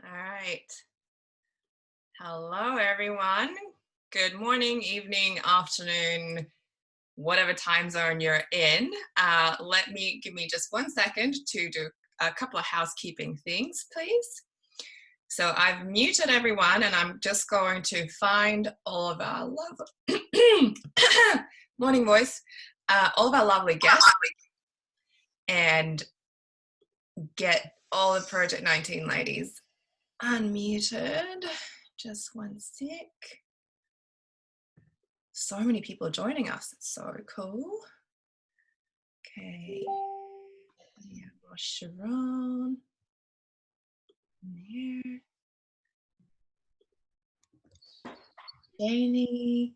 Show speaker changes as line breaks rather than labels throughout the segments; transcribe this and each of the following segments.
All right. Hello, everyone. Good morning, evening, afternoon, whatever time zone you're in. Give me just 1 second to do a couple of housekeeping things, please. So I've muted everyone, and I'm just going to find all of our morning voice, all of our lovely guests, and get all the Project 19 ladies unmuted. Just 1 sec. So many people joining us. It's so cool. Okay. Yeah, Sharon. There. Shayni.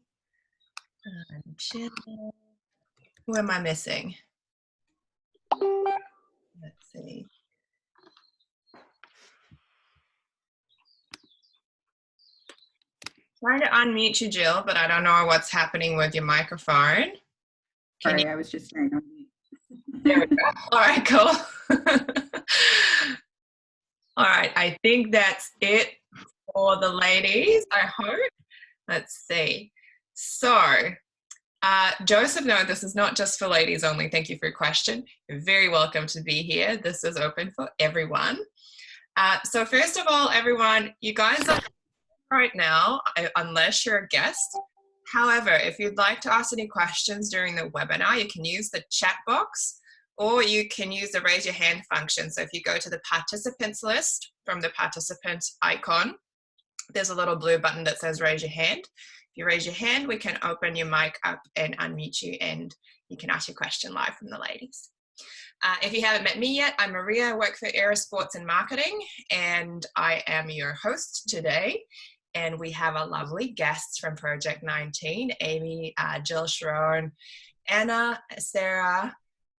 And Jill. Who am I missing? Let's see. Trying to unmute you, Jill, but I don't know what's happening with your microphone.
Sorry, I was just saying.
There we go. All right, cool. All right, I think that's it for the ladies, I hope. Let's see. So, Joseph, no, this is not just for ladies only. Thank you for your question. You're very welcome to be here. This is open for everyone. So first of all, everyone, you guys are right now, unless you're a guest. However, if you'd like to ask any questions during the webinar, you can use the chat box, or you can use the raise your hand function. So if you go to the participants list from the participants icon, there's a little blue button that says raise your hand. If you raise your hand, we can open your mic up and unmute you, and you can ask your question live from the ladies. If you haven't met me yet, I'm Maria. I work for Aero Sports and Marketing, and I am your host today. And we have a lovely guests from Project 19, Amy, Jill, Sharon, Anna, Sara,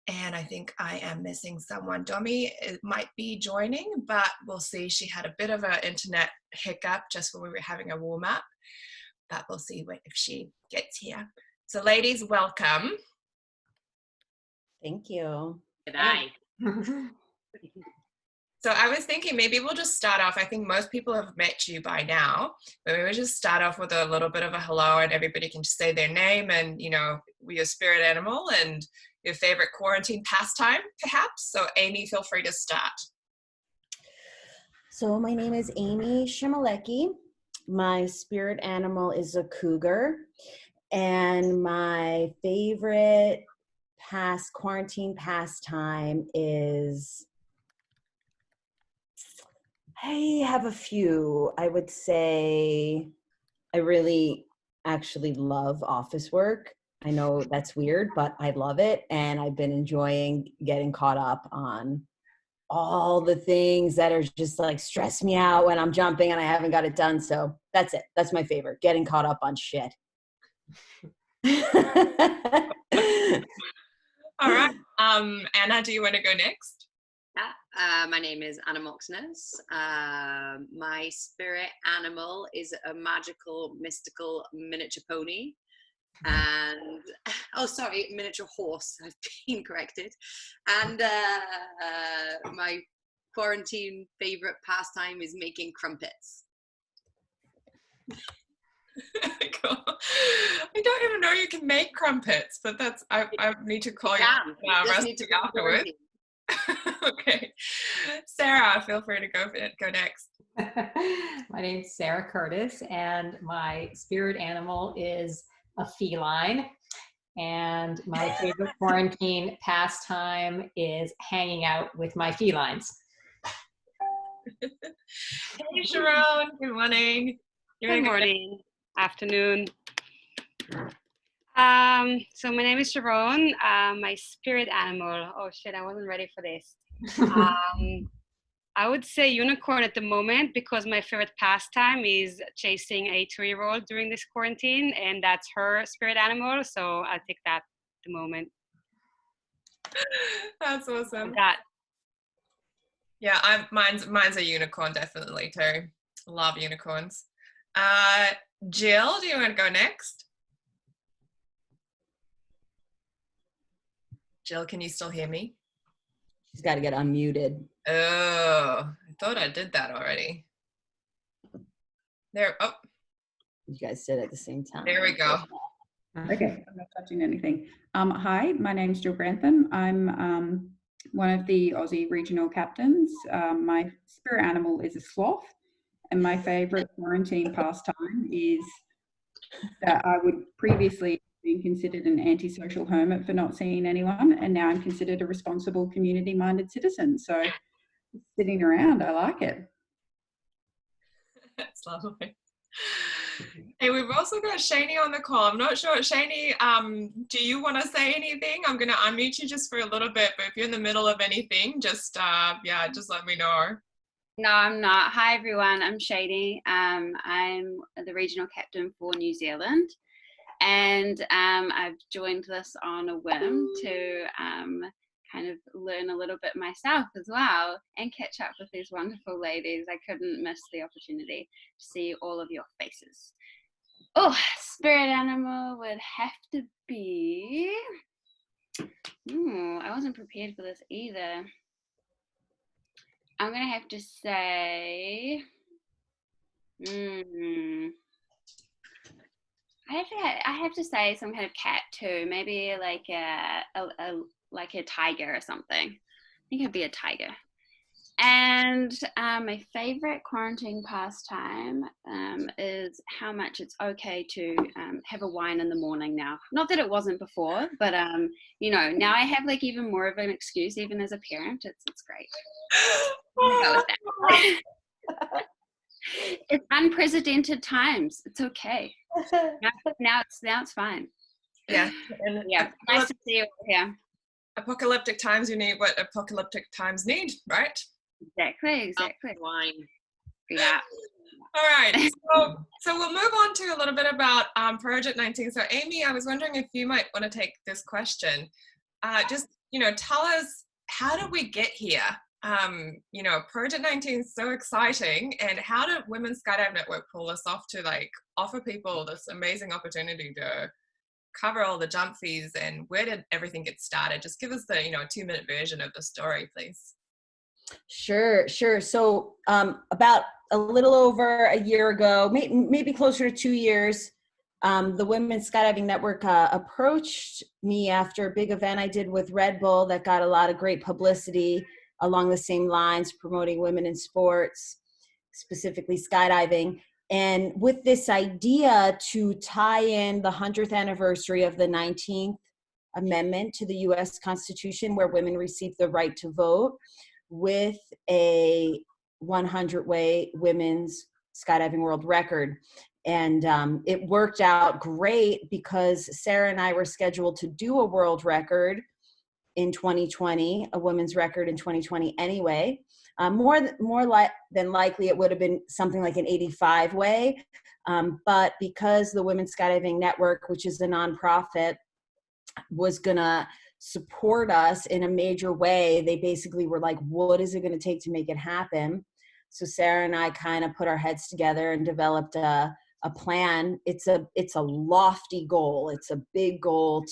and I think I am missing someone. Domi might be joining, but we'll see. She had a bit of an internet hiccup just when we were having a warm up, but we'll see if she gets here. So ladies, welcome.
Thank you.
Good night.
So I was thinking maybe we'll just start off. I think most people have met you by now, but we would just start off with a little bit of a hello, and everybody can just say their name and, you know, your spirit animal and your favorite quarantine pastime, perhaps. So Amy, feel free to start.
So my name is Amy Shimalecki. My spirit animal is a cougar, and my favorite quarantine pastime is, I have a few. I would say I really actually love office work. I know that's weird, but I love it. And I've been enjoying getting caught up on all the things that are just like stress me out when I'm jumping and I haven't got it done. So that's it. That's my favorite, getting caught up on shit.
All right. Anna, do you want to go next?
Yeah, my name is Anna Moxness. My spirit animal is a magical, mystical miniature pony. And, oh, sorry, miniature horse. I've been corrected. And my quarantine favorite pastime is making crumpets.
Cool. I don't even know you can make crumpets, but that's, I need to call you afterwards. Okay. Sara, feel free to go next.
My name's Sara Curtis, and my spirit animal is a feline. And my favorite quarantine pastime is hanging out with my felines.
Hey, Sharon. Good morning.
Good morning, afternoon. So my name is Sharon. My spirit animal. Oh shit, I wasn't ready for this. I would say unicorn at the moment, because my favorite pastime is chasing a 2-year-old during this quarantine, and that's her spirit animal. So I'll take that at the moment.
That's awesome.
That.
Yeah, mine's a unicorn, definitely too. Love unicorns. Jill, do you want to go next? Jill, can you still hear me?
She's got to get unmuted.
Oh, I thought I did that already. There, oh,
You guys did it at the same time.
there we go.
Okay, I'm not touching anything. Hi, my name's Jill Grantham. I'm one of the Aussie regional captains. My spirit animal is a sloth, and my favourite quarantine pastime is that I would previously been considered an antisocial hermit for not seeing anyone, and now I'm considered a responsible, community-minded citizen. So sitting around, I like it.
That's lovely. Hey, we've also got Shayni on the call. I'm not sure, Shayni, do you want to say anything? I'm going to unmute you just for a little bit, but if you're in the middle of anything, just, yeah, just let me know.
No, I'm not. Hi, everyone. I'm Shayni. I'm the regional captain for New Zealand. And I've joined this on a whim to kind of learn a little bit myself as well and catch up with these wonderful ladies. I couldn't miss the opportunity to see all of your faces. Oh, spirit animal would have to be... I wasn't prepared for this either. I'm going to have to say... I have to say some kind of cat too. Maybe like a tiger or something. I think it'd be a tiger. And my favorite quarantine pastime is how much it's okay to have a wine in the morning now. Not that it wasn't before, but you know, now I have like even more of an excuse, even as a parent. It's great. Go with that. It's unprecedented times. It's okay. Now it's fine.
Yeah. And
Yeah. Nice to see you here.
Apocalyptic times, you need what apocalyptic times need, right?
Exactly.
Wine.
Yeah.
All right. So we'll move on to a little bit about Project 19. So Amy, I was wondering if you might want to take this question. Just, you know, tell us, how did we get here? You know, Project 19 is so exciting, and how did Women's Skydive Network pull us off to like offer people this amazing opportunity to cover all the jump fees, and where did everything get started? Just give us the, you know, 2-minute version of the story, please.
Sure. So about a little over a year ago, maybe closer to 2 years, the Women's Skydiving Network approached me after a big event I did with Red Bull that got a lot of great publicity along the same lines, promoting women in sports, specifically skydiving. And with this idea to tie in the 100th anniversary of the 19th Amendment to the US Constitution, where women received the right to vote, with a 100-way women's skydiving world record. And it worked out great because Sara and I were scheduled to do a world record in 2020, a women's record in 2020 anyway. More than likely it would have been something like an 85-way. But because the Women's Skydiving Network, which is a nonprofit, was gonna support us in a major way, they basically were like, what is it gonna take to make it happen? So Sara and I kind of put our heads together and developed a plan. It's a lofty goal. It's a big goal.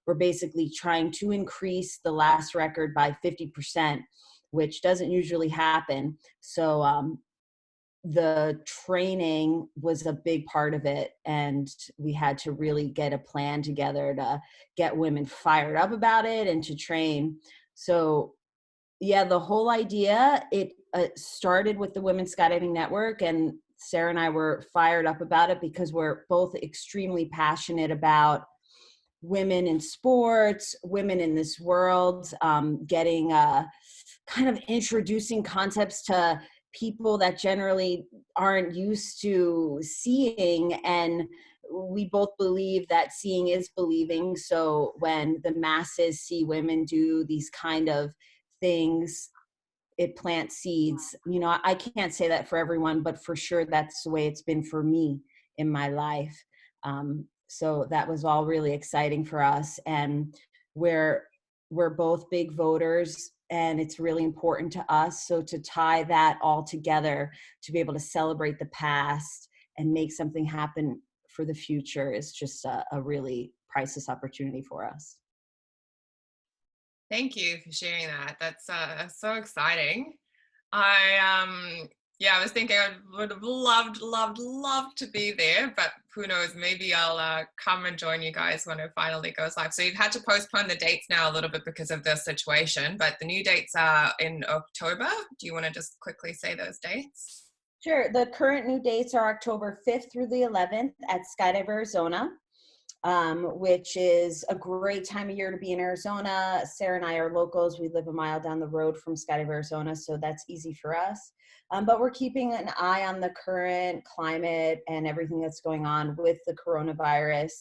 We're basically trying to increase the last record by 50%, which doesn't usually happen. So the training was a big part of it, and we had to really get a plan together to get women fired up about it and to train. So yeah, the whole idea, it started with the Women's Skydiving Network, and Sara and I were fired up about it because we're both extremely passionate about women in sports, women in this world, getting kind of introducing concepts to people that generally aren't used to seeing. And we both believe that seeing is believing. So when the masses see women do these kind of things, it plants seeds. You know, I can't say that for everyone, but for sure that's the way it's been for me in my life. So that was all really exciting for us. And we're both big voters, and it's really important to us. So to tie that all together, to be able to celebrate the past and make something happen for the future is just a really priceless opportunity for us.
Thank you for sharing that. That's so exciting. Yeah, I was thinking I would have loved to be there, but who knows, maybe I'll come and join you guys when it finally goes live. So you've had to postpone the dates now a little bit because of the situation, but the new dates are in October. Do you want to just quickly say those dates?
Sure. The current new dates are October 5th through the 11th at Skydive Arizona, which is a great time of year to be in Arizona. Sara and I are locals. We live a mile down the road from Skydive Arizona, so that's easy for us. But we're keeping an eye on the current climate and everything that's going on with the coronavirus.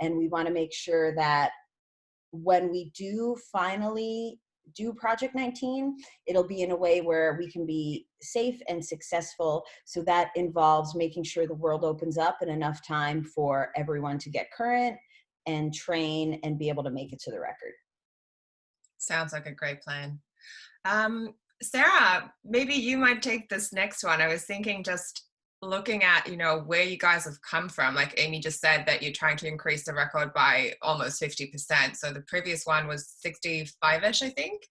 And we want to make sure that when we do finally do Project 19, it'll be in a way where we can be safe and successful. So that involves making sure the world opens up in enough time for everyone to get current and train and be able to make it to the record.
Sounds like a great plan. Sara, maybe you might take this next one. I was thinking, just looking at, you know, where you guys have come from. Like Amy just said that you're trying to increase the record by almost 50%. So the previous one was 65-ish, I think.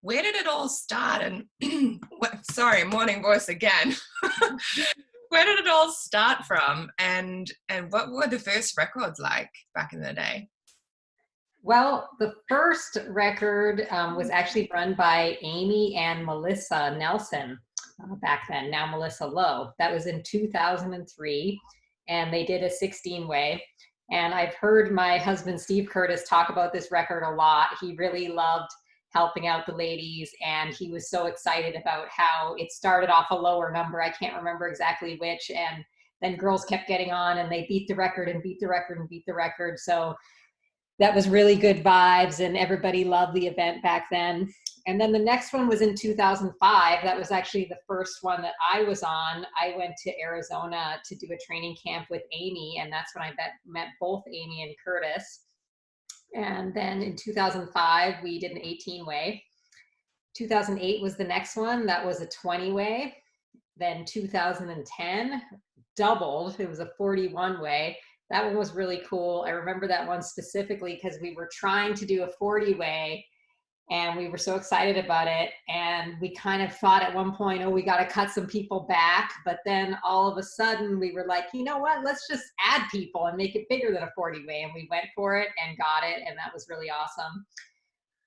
Where did it all start? And sorry, morning voice again. Where did it all start from? And what were the first records like back in the day?
Well, the first record was actually run by Amy and Melissa Nelson back then, now Melissa Lowe. That was in 2003, and they did a 16-way. And I've heard my husband, Steve Curtis, talk about this record a lot. He really loved helping out the ladies, and he was so excited about how it started off a lower number. I can't remember exactly which, and then girls kept getting on, and they beat the record and beat the record and beat the record. So that was really good vibes, and everybody loved the event back then. And then the next one was in 2005. That was actually the first one that I was on. I went to Arizona to do a training camp with Amy, and that's when I met both Amy and Curtis. And then in 2005, we did an 18-way. 2008 was the next one. That was a 20-way. Then 2010 doubled. It was a 41-way. That one was really cool. I remember that one specifically because we were trying to do a 40-way, and we were so excited about it. And we kind of thought at one point, oh, we got to cut some people back. But then all of a sudden we were like, you know what, let's just add people and make it bigger than a 40-way. And we went for it and got it. And that was really awesome.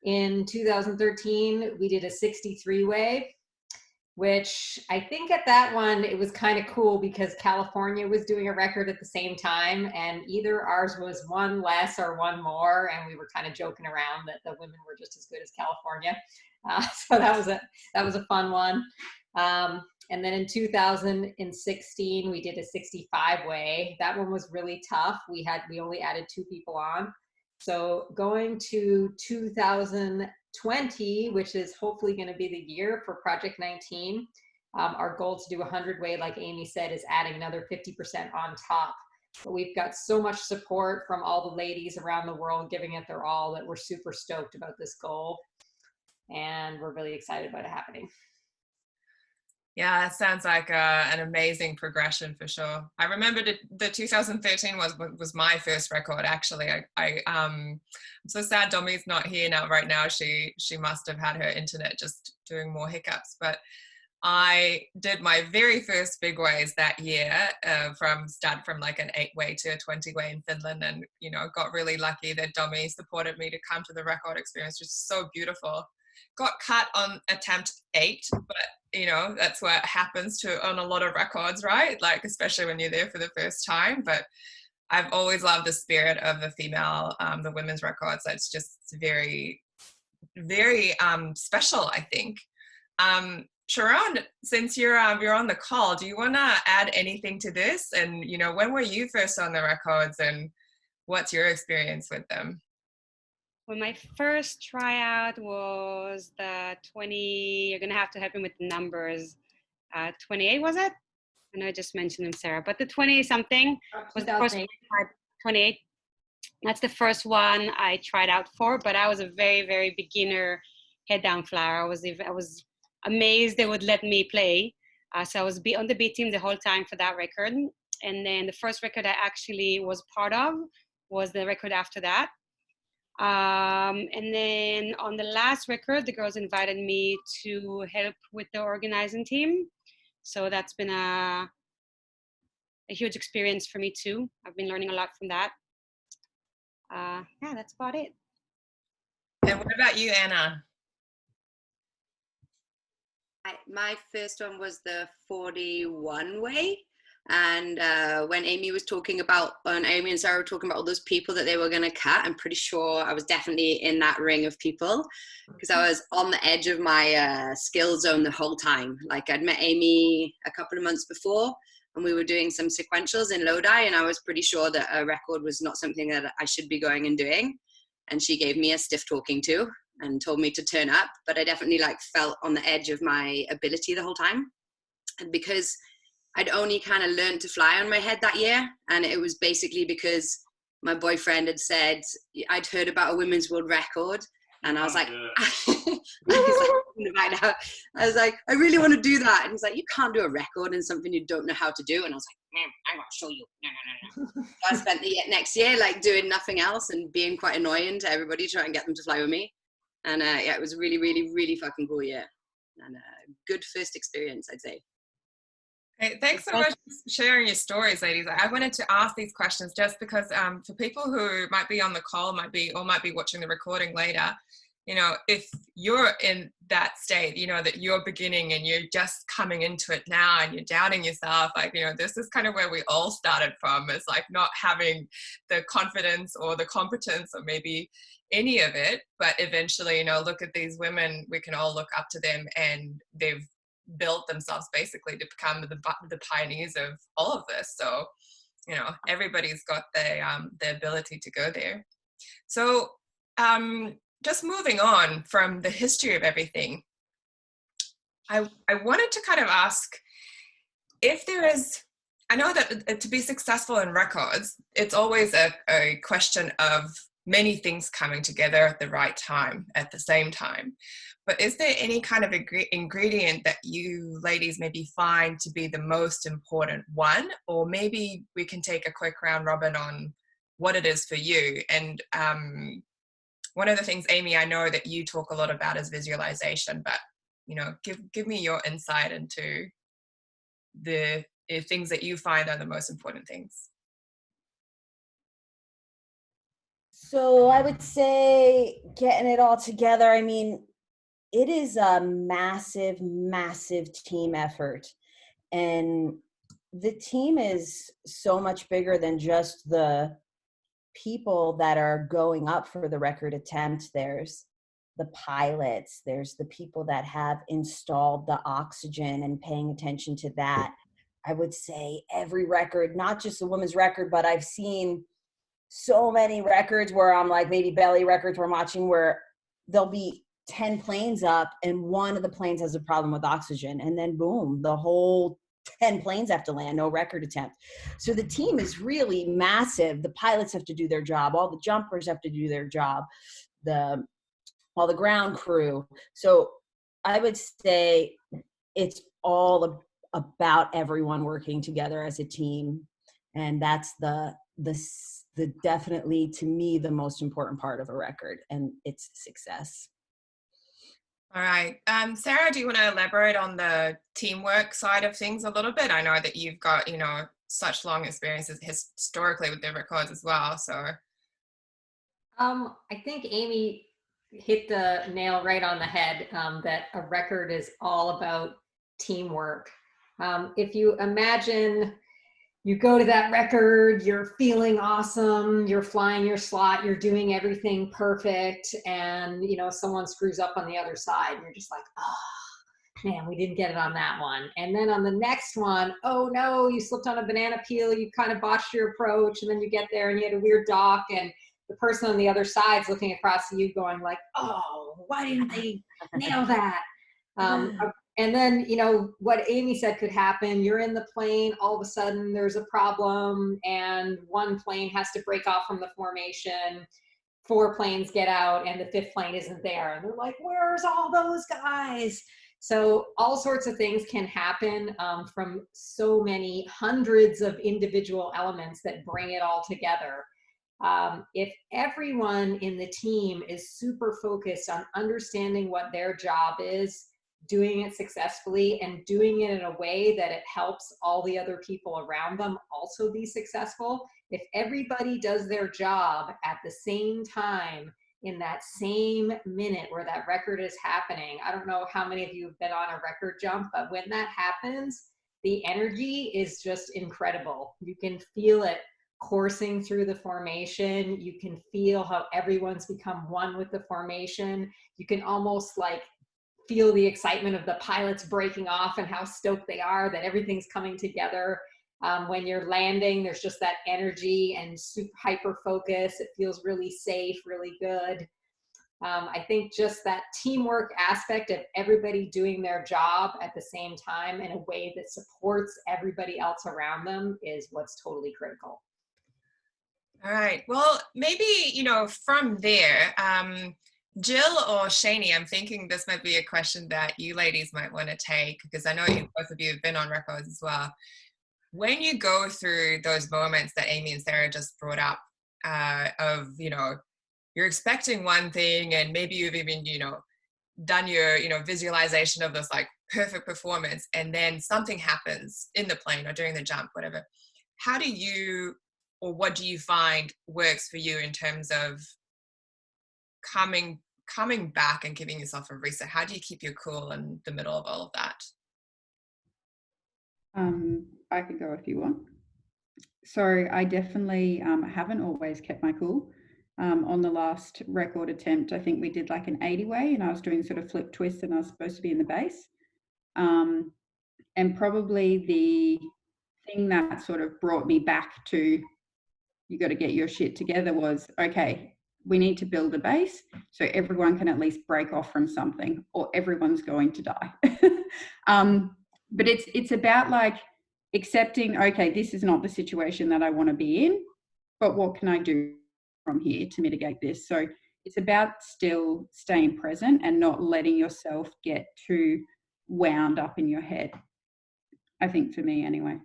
In 2013, we did a 63-way, which I think at that one, it was kind of cool because California was doing a record at the same time, and either ours was one less or one more, and we were kind of joking around that the women were just as good as California. So that was a fun one. And then in 2016, we did a 65-way. That one was really tough. We only added 2 people on. So going to 2020, which is hopefully going to be the year for Project 19, our goal to do a 100-way, like Amy said, is adding another 50% on top. But we've got so much support from all the ladies around the world giving it their all that we're super stoked about this goal. And we're really excited about it happening.
Yeah, that sounds like an amazing progression for sure. I remember the 2013 was my first record, actually. I'm so sad Domi's not here now. Right now, she must have had her internet just doing more hiccups. But I did my very first big ways that year, from like an 8-way to a 20-way in Finland, and got really lucky that Domi supported me to come to the record experience, which is so beautiful. Got cut on attempt 8, but that's what happens on a lot of records, right? Like, especially when you're there for the first time. But I've always loved the spirit of the female, the women's records. That's just very, very special, I think. Sharon, since you're on the call, do you want to add anything to this? And when were you first on the records, and what's your experience with them?
Well, my first tryout was the 20, you're going to have to help me with the numbers. 28, was it? I know I just mentioned them, Sara, but the 20-something was the first 28. That's the first one I tried out for, but I was a very, very beginner head down flyer. I was amazed they would let me play. So I was on the B team the whole time for that record. And then the first record I actually was part of was the record after that. And then on the last record, the girls invited me to help with the organizing team. So that's been a huge experience for me too. I've been learning a lot from that. Yeah, that's about it.
And what about you, Anna?
My first one was the 41 way. And when Amy was talking about, when Amy and Sarah were talking about all those people that they were going to cut, I'm pretty sure I was definitely in that ring of people, because I was on the edge of my skill zone the whole time. Like, I'd met Amy a couple of months before, and we were doing some sequentials in Lodi, and I was pretty sure that a record was not something that I should be going and doing. And she gave me a stiff talking to and told me to turn up, but I definitely felt on the edge of my ability the whole time. And because I'd only kind of learned to fly on my head that year, and it was basically because my boyfriend had said, I'd heard about a women's world record, and I was like, I was like, I really want to do that. And he's like, you can't do a record in something you don't know how to do. And I was like, I'm going to show you. No. So I spent the next year doing nothing else and being quite annoying to everybody, trying to get them to fly with me. And yeah, it was a really, really, really fucking cool year, and a good first experience, I'd say.
Hey, thanks so much for sharing your stories, ladies. I wanted to ask these questions just because for people who might be on the call, might be watching the recording later, if you're in that state, that you're beginning and you're just coming into it now and you're doubting yourself, this is kind of where we all started from. It's not having the confidence or the competence or maybe any of it, but eventually, look at these women, we can all look up to them, and they've built themselves basically to become the pioneers of all of this. So, everybody's got the ability to go there. So, just moving on from the history of everything, I wanted to kind of ask if there is, I know that to be successful in records, it's always a question of many things coming together at the right time, at the same time. But is there any kind of ingredient that you ladies maybe find to be the most important one? Or maybe we can take a quick round robin on what it is for you. And one of the things, Amy, I know that you talk a lot about is visualization, but, give me your insight into the things that you find are the most important things.
So I would say getting it all together. I mean, it is a massive, massive team effort. And the team is so much bigger than just the people that are going up for the record attempt. There's the pilots, there's the people that have installed the oxygen and paying attention to that. I would say every record, not just a women's record, but I've seen so many records where I'm like, maybe belly records we're watching, where there'll be 10 planes up and one of the planes has a problem with oxygen, and then boom, the whole 10 planes have to land, no record attempt. So the team is really massive. The pilots have to do their job, all the jumpers have to do their job, all the ground crew. So I would say it's all about everyone working together as a team, and that's the definitely, to me, the most important part of a record and its success.
All right. Sara, do you want to elaborate on the teamwork side of things a little bit? I know that you've got, such long experiences historically with the records as well. So
I think Amy hit the nail right on the head, that a record is all about teamwork. If you imagine you go to that record, you're feeling awesome, you're flying your slot, you're doing everything perfect, and someone screws up on the other side, and you're just like, oh man, we didn't get it on that one. And then on the next one, oh no, you slipped on a banana peel, you kind of botched your approach, and then you get there and you had a weird dock, and the person on the other side's looking across at you going like, oh, why didn't they nail that? And then, what Amy said could happen. You're in the plane, all of a sudden there's a problem, and one plane has to break off from the formation. 4 planes get out, and the 5th plane isn't there. And they're like, where's all those guys? So all sorts of things can happen from so many hundreds of individual elements that bring it all together. If everyone in the team is super focused on understanding what their job is, doing it successfully and doing it in a way that it helps all the other people around them also be successful. If everybody does their job at the same time in that same minute where that record is happening, I don't know how many of you have been on a record jump, but when that happens, the energy is just incredible. You can feel it coursing through the formation. You can feel how everyone's become one with the formation. You can almost like feel the excitement of the pilots breaking off and how stoked they are that everything's coming together. When you're landing, there's just that energy and super hyper focus. It feels really safe, really good. I think just that teamwork aspect of everybody doing their job at the same time in a way that supports everybody else around them is what's totally critical.
All right. Well, maybe, you know, from there, Jill or Shayni, I'm thinking this might be a question that you ladies might want to take, because I know both of you have been on records as well. When you go through those moments that Amy and Sara just brought up, of, you know, you're expecting one thing and maybe you've even, you know, done your, you know, visualization of this like perfect performance, and then something happens in the plane or during the jump, whatever. How do you, or what do you find works for you in terms of coming back and giving yourself a reset? How do you keep your cool in the middle of all of that?
I could go if you want. So I definitely haven't always kept my cool. On the last record attempt, I think we did like an 80 way, and I was doing sort of flip twists, and I was supposed to be in the base. And probably the thing that sort of brought me back to, you got to get your shit together, was, okay, we need to build a base so everyone can at least break off from something, or everyone's going to die. But it's about like accepting, okay, this is not the situation that I want to be in, but what can I do from here to mitigate this? So it's about still staying present and not letting yourself get too wound up in your head, I think, for me anyway.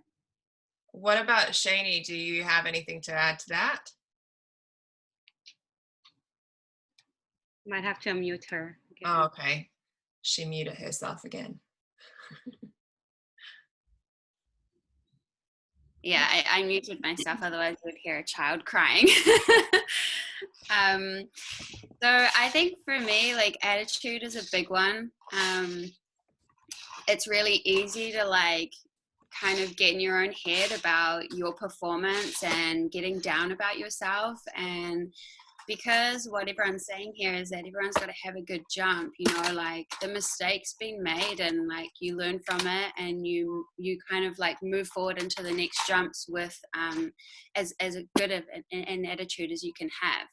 What about Shayni? Do you have anything to add to that?
Might have to unmute her.
Okay. Oh, okay. She muted herself again.
Yeah, I muted myself, otherwise I would hear a child crying. So I think for me, like, attitude is a big one. It's really easy to like kind of get in your own head about your performance and getting down about yourself. And because what everyone's saying here is that everyone's got to have a good jump, you know, like the mistake's been made and like you learn from it, and you kind of like move forward into the next jumps with as a good of an attitude as you can have.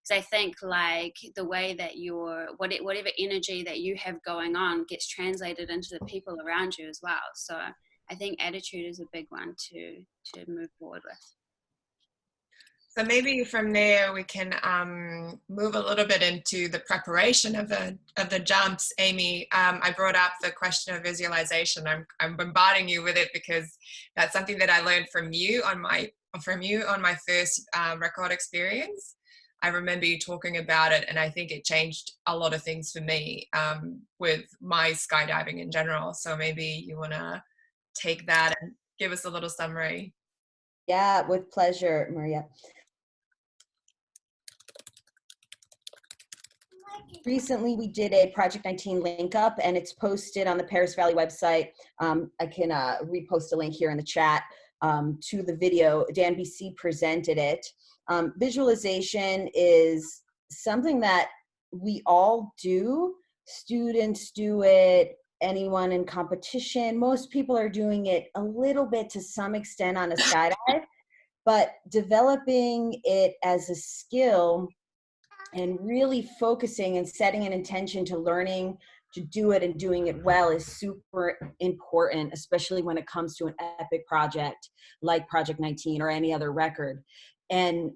Because I think like the way that your whatever energy that you have going on gets translated into the people around you as well. So I think attitude is a big one to move forward with.
So maybe from there we can move a little bit into the preparation of the jumps. Amy, I brought up the question of visualization. I'm bombarding you with it because that's something that I learned from you on my first record experience. I remember you talking about it, and I think it changed a lot of things for me with my skydiving in general. So maybe you want to take that and give us a little summary.
Yeah, with pleasure, Maria. Recently, we did a Project 19 link up, and it's posted on the Paris Valley website. I can repost a link here in the chat to the video. Dan BC presented it. Visualization is something that we all do. Students do it, anyone in competition. Most people are doing it a little bit to some extent on a skydive, but developing it as a skill and really focusing and setting an intention to learning to do it and doing it well is super important, especially when it comes to an epic project like Project 19 or any other record. And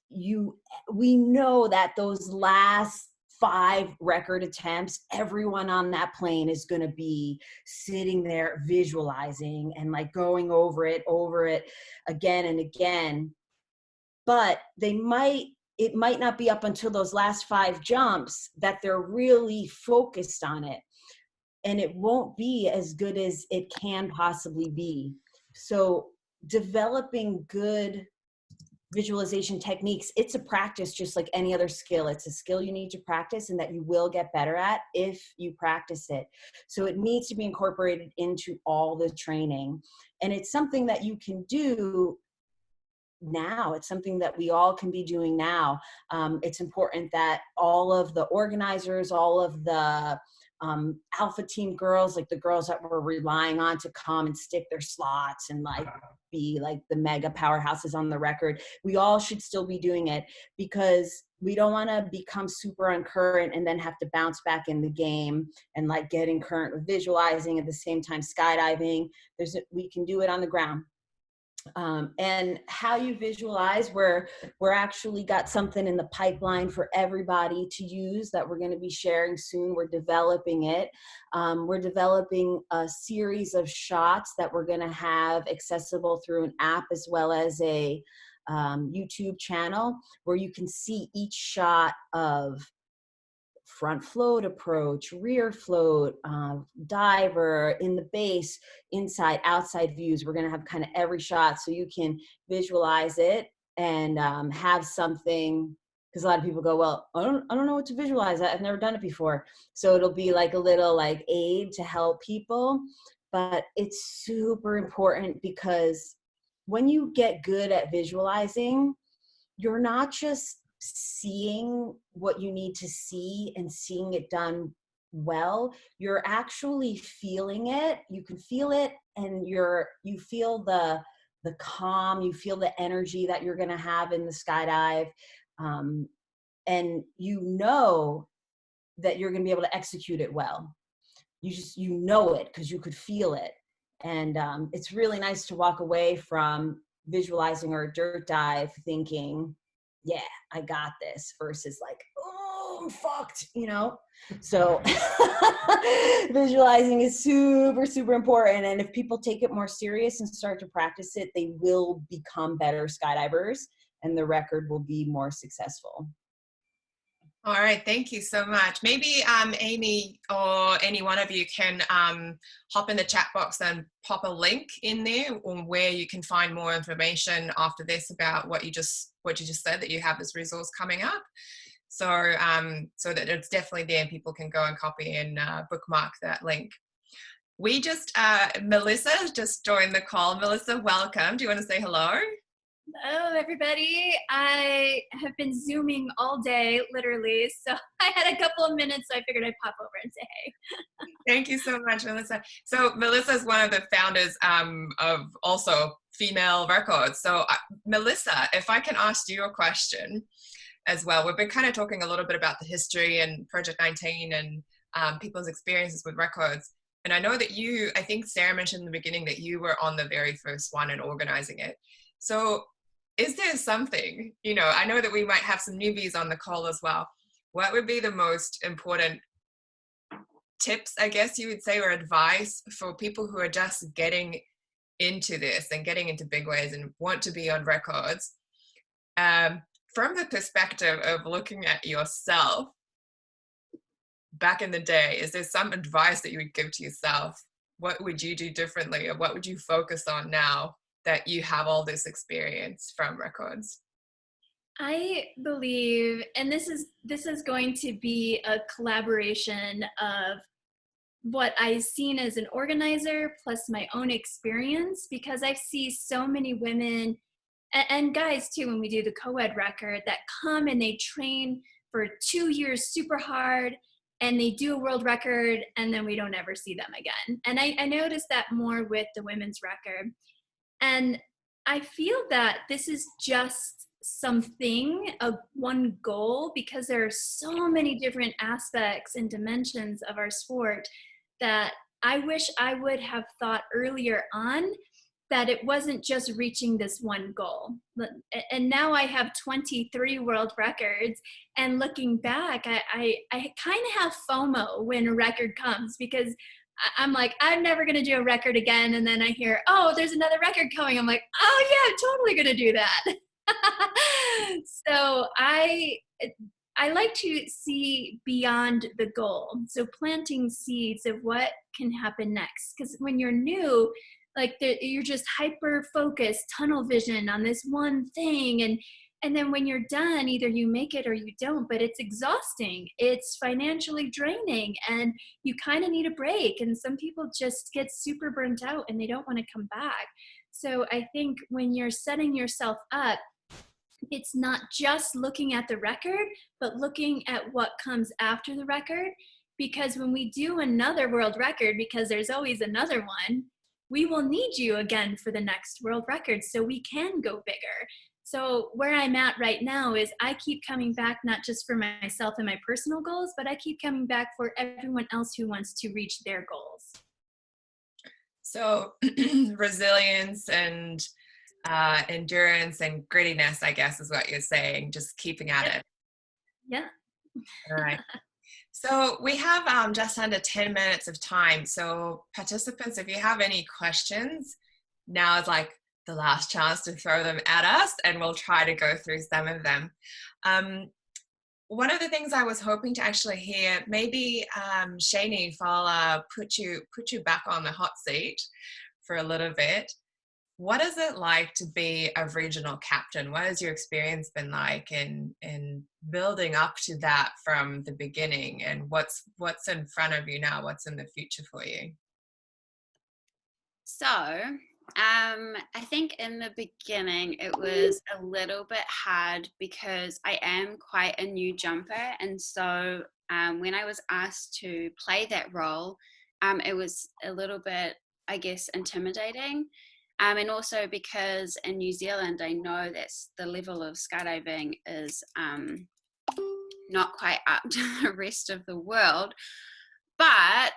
we know that those last 5 record attempts, everyone on that plane is going to be sitting there visualizing and like going over it again and again. But it might not be up until those last 5 jumps that they're really focused on it. and it won't be as good as it can possibly be. So developing good visualization techniques, it's a practice just like any other skill. It's a skill you need to practice and that you will get better at if you practice it. So it needs to be incorporated into all the training. And it's something that you can do now. It's something that we all can be doing now. It's important that all of the organizers, all of the alpha team girls, like the girls that we're relying on to come and stick their slots and like be like the mega powerhouses on the record, we all should still be doing it, because we don't want to become super uncurrent and then have to bounce back in the game and like getting current with visualizing at the same time skydiving. We can do it on the ground. And how you visualize, we're actually got something in the pipeline for everybody to use that we're going to be sharing soon. We're developing it. We're developing a series of shots that we're going to have accessible through an app as well as a YouTube channel, where you can see each shot of front float approach, rear float, diver, in the base, inside, outside views. We're going to have kind of every shot so you can visualize it and have something, because a lot of people go, well, I don't know what to visualize. I've never done it before. So it'll be like a little like aid to help people. But it's super important, because when you get good at visualizing, you're not just seeing what you need to see and seeing it done well, you're actually feeling it. You can feel it, and you feel the calm, you feel the energy that you're going to have in the skydive, and you know that you're going to be able to execute it well. You know it because you could feel it. And it's really nice to walk away from visualizing or a dirt dive thinking, yeah, I got this, versus like, oh, I'm fucked, you know? So visualizing is super, super important. And if people take it more serious and start to practice it, they will become better skydivers and the record will be more successful.
All right, thank you so much. Maybe Amy or any one of you can hop in the chat box and pop a link in there on where you can find more information after this about what you just said, that you have this resource coming up. So so that it's definitely there and people can go and copy and bookmark that link. We just, Melissa just joined the call. Melissa, welcome. Do you want to say hello?
Hello, everybody. I have been Zooming all day, literally. So I had a couple of minutes, so I figured I'd pop over and say hey.
Thank you so much, Melissa. So Melissa is one of the founders of also Female Records. So Melissa, if I can ask you a question as well. We've been kind of talking a little bit about the history and Project 19 and people's experiences with records. And I know that I think Sara mentioned in the beginning that you were on the very first one and organizing it. So is there something, I know that we might have some newbies on the call as well. What would be the most important tips, I guess you would say, or advice for people who are just getting into this and getting into big ways and want to be on records? From the perspective of looking at yourself back in the day, is there some advice that you would give to yourself? What would you do differently, or what would you focus on now that you have all this experience from records?
I believe, and this is going to be a collaboration of what I've seen as an organizer plus my own experience, because I see so many women and guys too, when we do the co-ed record, that come and they train for 2 years super hard and they do a world record and then we don't ever see them again. And I noticed that more with the women's record. And I feel that this is just one goal, because there are so many different aspects and dimensions of our sport that I wish I would have thought earlier on that it wasn't just reaching this one goal. And now I have 23 world records, and looking back, I kind of have FOMO when a record comes, because I'm like, I'm never going to do a record again. And then I hear, oh, there's another record coming. I'm like, oh yeah, I'm totally going to do that. So I like to see beyond the goal. So planting seeds of what can happen next. Because when you're new, like you're just hyper focused, tunnel vision on this one thing. And then when you're done, either you make it or you don't, but it's exhausting. It's financially draining and you kind of need a break. And some people just get super burnt out and they don't want to come back. So I think when you're setting yourself up, it's not just looking at the record, but looking at what comes after the record. Because when we do another world record, because there's always another one, we will need you again for the next world record so we can go bigger. So where I'm at right now is I keep coming back, not just for myself and my personal goals, but I keep coming back for everyone else who wants to reach their goals.
So resilience and endurance and grittiness, I guess, is what you're saying, just keeping at it.
Yeah.
All right. So we have just under 10 minutes of time. So participants, if you have any questions, now is like the last chance to throw them at us and we'll try to go through some of them. One of the things I was hoping to actually hear, maybe Shayni, if I'll put you back on the hot seat for a little bit. What is it like to be a regional captain? What has your experience been like in building up to that from the beginning? And what's in front of you now? What's in the future for you?
So, I think in the beginning it was a little bit hard because I am quite a new jumper. And so when I was asked to play that role, it was a little bit, I guess, intimidating. And also because in New Zealand, I know that the level of skydiving is not quite up to the rest of the world. But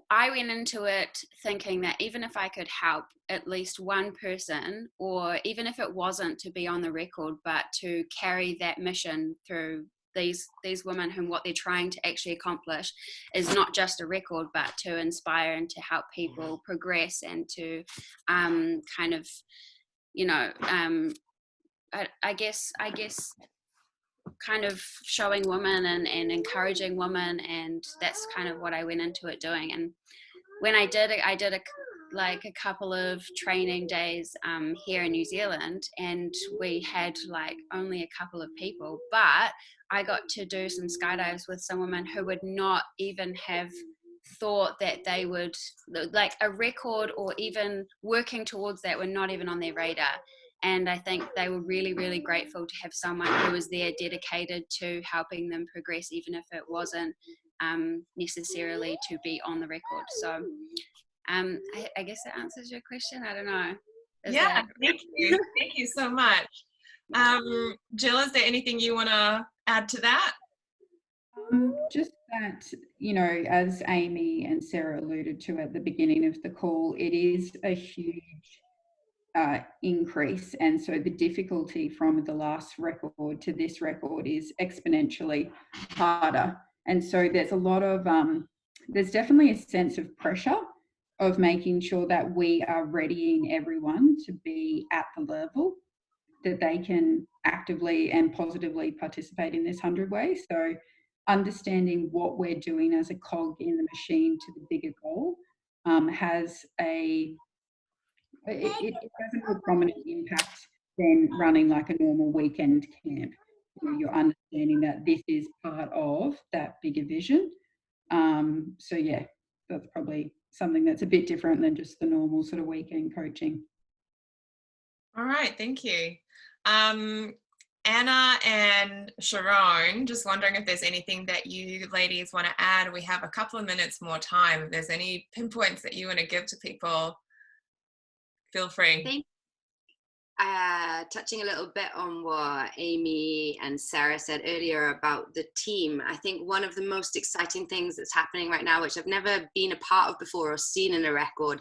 I went into it thinking that even if I could help at least one person, or even if it wasn't to be on the record, but to carry that mission through these women whom what they're trying to actually accomplish is not just a record, but to inspire and to help people progress and to kind of, you know, I guess kind of showing women and encouraging women, and that's kind of what I went into it doing. And when I did a couple of training days here in New Zealand, and we had like only a couple of people, but I got to do some skydives with some women who would not even have thought that they would, like a record or even working towards that, were not even on their radar. And I think they were really, really grateful to have someone who was there dedicated to helping them progress, even if it wasn't necessarily to be on the record. So I guess that answers your question. I don't know.
Thank you. Thank you so much. Jill, is there anything you want to add to that?
Just that, you know, as Amy and Sarah alluded to at the beginning of the call, it is a huge increase, and so the difficulty from the last record to this record is exponentially harder. And so there's a lot of there's definitely a sense of pressure of making sure that we are readying everyone to be at the level that they can actively and positively participate in this 100 ways. So understanding what we're doing as a cog in the machine to the bigger goal has a it has a more prominent impact than running like a normal weekend camp. You know, you're understanding that this is part of that bigger vision. So yeah, that's probably something that's a bit different than just the normal sort of weekend coaching.
All right, thank you. Anna and Sharon, just wondering if there's anything that you ladies want to add. We have a couple of minutes more time. If there's any pinpoints that you want to give to people, feel free.
I think touching a little bit on what Amy and Sarah said earlier about the team, I think one of the most exciting things that's happening right now, which I've never been a part of before or seen in a record,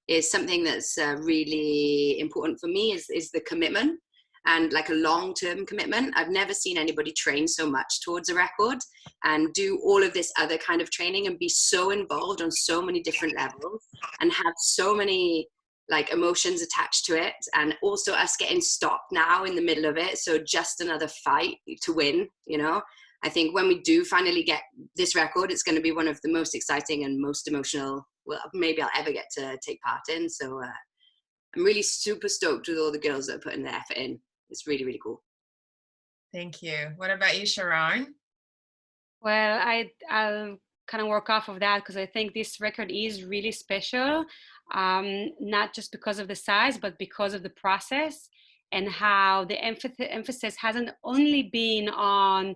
is something that's really important for me is the commitment, and like a long-term commitment. I've never seen anybody train so much towards a record and do all of this other kind of training and be so involved on so many different levels and have so many like emotions attached to it, and also us getting stopped now in the middle of it. So just another fight to win, you know, I think when we do finally get this record, it's going to be one of the most exciting and most emotional, well, maybe I'll ever get to take part in. So I'm really super stoked with all the girls that are putting their effort in. It's really, really cool.
Thank you. What about you, Sharon?
Well, I'll kind of work off of that because I think this record is really special, not just because of the size, but because of the process and how the emphasis hasn't only been on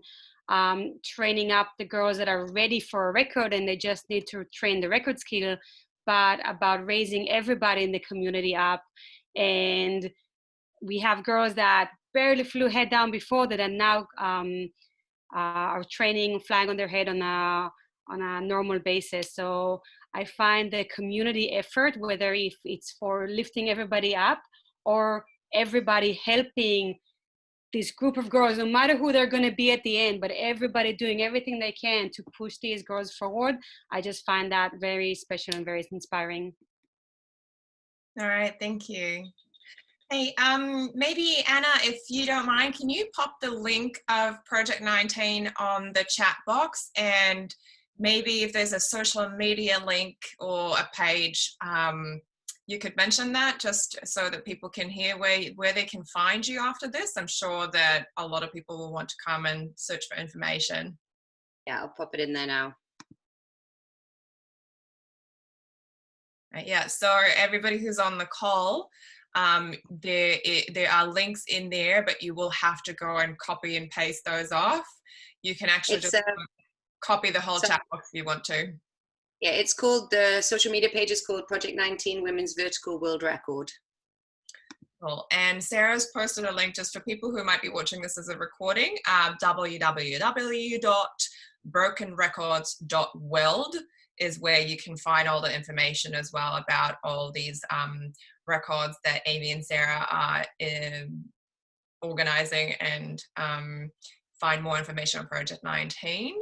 training up the girls that are ready for a record and they just need to train the record skill, but about raising everybody in the community up. And we have girls that barely flew head down before that are now are training, flying on their head on a normal basis. So I find the community effort, whether if it's for lifting everybody up or everybody helping this group of girls, no matter who they're going to be at the end, but everybody doing everything they can to push these girls forward, I just find that very special and very inspiring.
All right, thank you. Hey, maybe Anna, if you don't mind, can you pop the link of Project 19 on the chat box, and maybe if there's a social media link or a page, you could mention that just so that people can hear where they can find you after this. I'm sure that a lot of people will want to come and search for information.
Yeah, I'll pop it in there now.
Right, yeah, so everybody who's on the call, there are links in there, but you will have to go and copy and paste those off. You can actually just copy the whole chat box if you want to.
Yeah, it's called, the social media page is called Project 19 Women's Vertical World Record.
Cool. And Sarah's posted a link just for people who might be watching this as a recording, www.brokenrecords.world is where you can find all the information as well about all these records that Amy and Sara are organizing, and find more information on Project 19.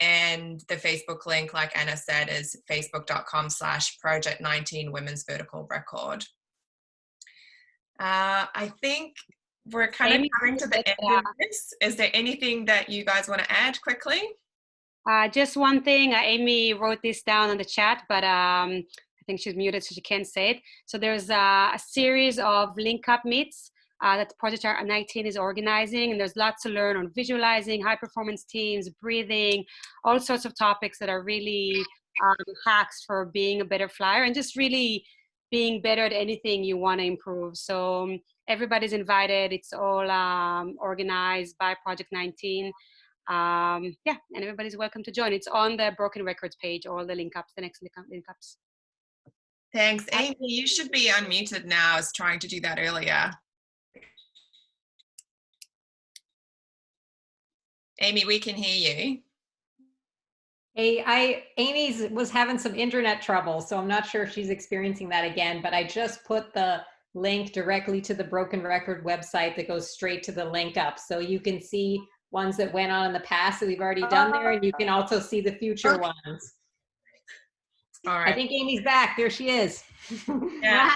And the Facebook link, like Anna said, is facebook.com/Project19 Women's Vertical Record. I think we're kind of coming to the end of this. Is there anything that you guys want to add quickly?
Just one thing. Amy wrote this down on the chat, but I think she's muted, so she can't say it. So there's a series of link-up meets that Project 19 is organizing, and there's lots to learn on visualizing, high-performance teams, breathing, all sorts of topics that are really hacks for being a better flyer and just really being better at anything you want to improve. So everybody's invited. It's all organized by Project 19. Yeah, and everybody's welcome to join. It's on the Broken Records page, all the link-ups, the next link-ups.
Thanks. Amy, you should be unmuted now. I was trying to do that earlier. Amy, we can hear you.
Hey, Amy's was having some internet trouble, so I'm not sure if she's experiencing that again, but I just put the link directly to the Broken Record website that goes straight to the link up. So you can see ones that went on in the past that we've already done there, and you can also see the future ones.
All right.
I think Amy's back. There she is.
Yeah.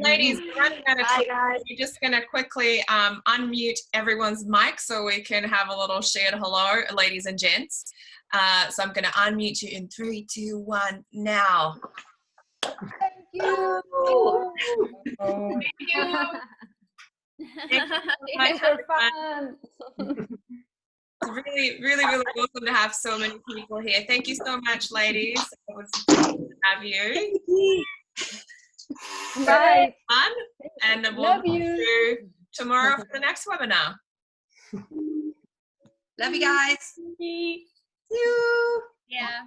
Ladies, we're running out of time. We're just going to quickly unmute everyone's mic so we can have a little shared hello, ladies and gents. So I'm going to unmute you in 3, 2, 1, now.
Thank you.
Thank you.
Thanks for fun.
It's really, really, really awesome to have so many people here. Thank you so much, ladies. It was fun to have you.
Bye.
Fun, and we'll see you tomorrow for the next webinar.
Love you guys.
See
you.
Yeah.